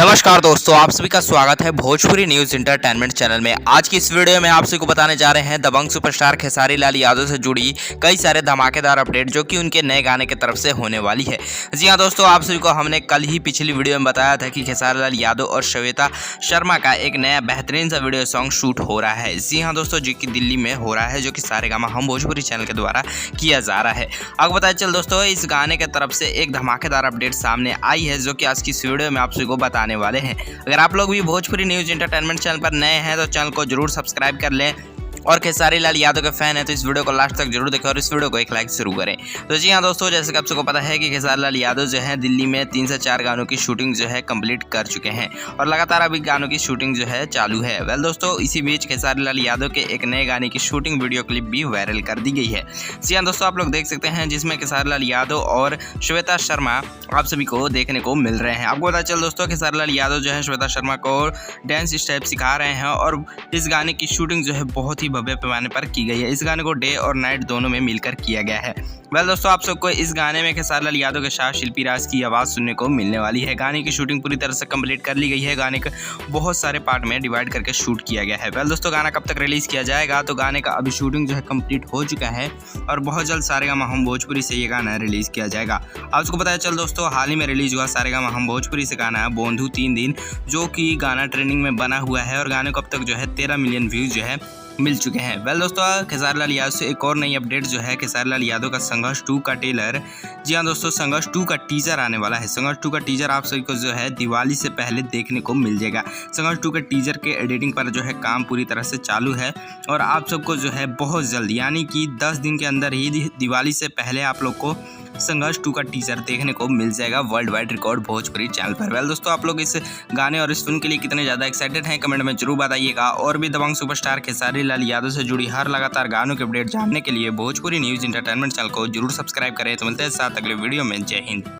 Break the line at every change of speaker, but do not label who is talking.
नमस्कार दोस्तों, आप सभी का स्वागत है भोजपुरी न्यूज इंटरटेनमेंट चैनल में। आज की इस वीडियो में आप सभी को बताने जा रहे हैं दबंग सुपरस्टार खेसारी लाल यादव से जुड़ी कई सारे धमाकेदार अपडेट जो कि उनके नए गाने की तरफ से होने वाली है। जी हां दोस्तों, आप सभी को हमने कल ही पिछली वीडियो में बताया था कि खेसारी लाल यादव और श्वेता शर्मा का एक नया बेहतरीन सा वीडियो सॉन्ग शूट हो रहा है। जी हाँ दोस्तों, जो कि दिल्ली में हो रहा है, जो कि सारेगामा हम भोजपुरी चैनल के द्वारा किया जा रहा है। आपको बताया चल दोस्तों, इस गाने की तरफ से एक धमाकेदार अपडेट सामने आई है जो कि आज की इस वीडियो में आप सभी को बताने वाले हैं। अगर आप लोग भी भोजपुरी न्यूज एंटरटेनमेंट चैनल पर नए हैं तो चैनल को जरूर सब्सक्राइब कर लें और खेसारी लाल यादव के फैन है तो इस वीडियो को लास्ट तक जरूर देखें और इस वीडियो को एक लाइक शुरू करें। तो जी हाँ दोस्तों, जैसे कि आप सबको पता है कि खेसारी लाल यादव जो है दिल्ली में 3 से 4 गानों की शूटिंग जो है कंप्लीट कर चुके हैं और लगातार अभी गानों की शूटिंग जो है चालू है। वेल दोस्तों, इसी बीच खेसारी लाल यादव के एक नए गाने की शूटिंग वीडियो क्लिप भी वायरल कर दी गई है। जी हाँ दोस्तों, आप लोग देख सकते हैं जिसमें खेसारी लाल यादव और श्वेता शर्मा आप सभी को देखने को मिल रहे हैं। आपको पता चल दोस्तों, खेसारी लाल यादव जो है श्वेता शर्मा को डांस स्टेप सिखा रहे हैं और इस गाने की शूटिंग जो है बहुत ही भव्य पैमाने पर की गई है। इस गाने को डे और नाइट दोनों में मिलकर किया गया है। वेल दोस्तों, आप सबको इस गाने में खेसारी लाल यादव के साथ शिल्पी राज की आवाज़ सुनने को मिलने वाली है। गाने की शूटिंग पूरी तरह से कंप्लीट कर ली गई है। गाने के बहुत सारे पार्ट में डिवाइड करके शूट किया गया है। वेल दोस्तों, गाना कब तक रिलीज़ किया जाएगा, तो गाने का अभी शूटिंग जो है कंप्लीट हो चुका है और बहुत जल्द सारेगामा हम भोजपुरी से ये गाना रिलीज़ किया जाएगा। आपको बताया चल दोस्तों, हाल ही में रिलीज़ हुआ सारेगामा हम भोजपुरी से गाना है बोंधु 3 दिन, जो कि गाना ट्रेंडिंग में बना हुआ है और गाने को अब तक जो है 13 मिलियन व्यूज़ जो है मिल चुके हैं। वेल दोस्तों, खेसारी लाल यादव से एक और नई अपडेट जो है खेसारी लाल यादव का संघर्ष 2 का ट्रेलर, जी हाँ दोस्तों, संघर्ष 2 का टीजर आने वाला है। संघर्ष 2 का टीजर आप सभी को जो है दिवाली से पहले देखने को मिल जाएगा। संघर्ष 2 के टीजर के एडिटिंग पर जो है काम पूरी तरह से चालू है और आप सबको जो है बहुत जल्द यानी कि 10 दिन के अंदर ही दिवाली से पहले आप लोग को संघर्ष 2 का टीजर देखने को मिल जाएगा world wide record Bhojpuri channel पर। वेल दोस्तों, आप लोग इस गाने और इस फिल्म के लिए कितने ज़्यादा एक्साइटेड हैं कमेंट में जरूर बताइएगा। और भी दबंग सुपरस्टार खेसारी लाल यादव से जुड़ी हर लगातार गानों के अपडेट जानने के लिए भोजपुरी न्यूज़ एंटरटेनमेंट चैनल को जरूर सब्सक्राइब करें। तो मिलते हैं साथ अगले वीडियो में। जय हिंद।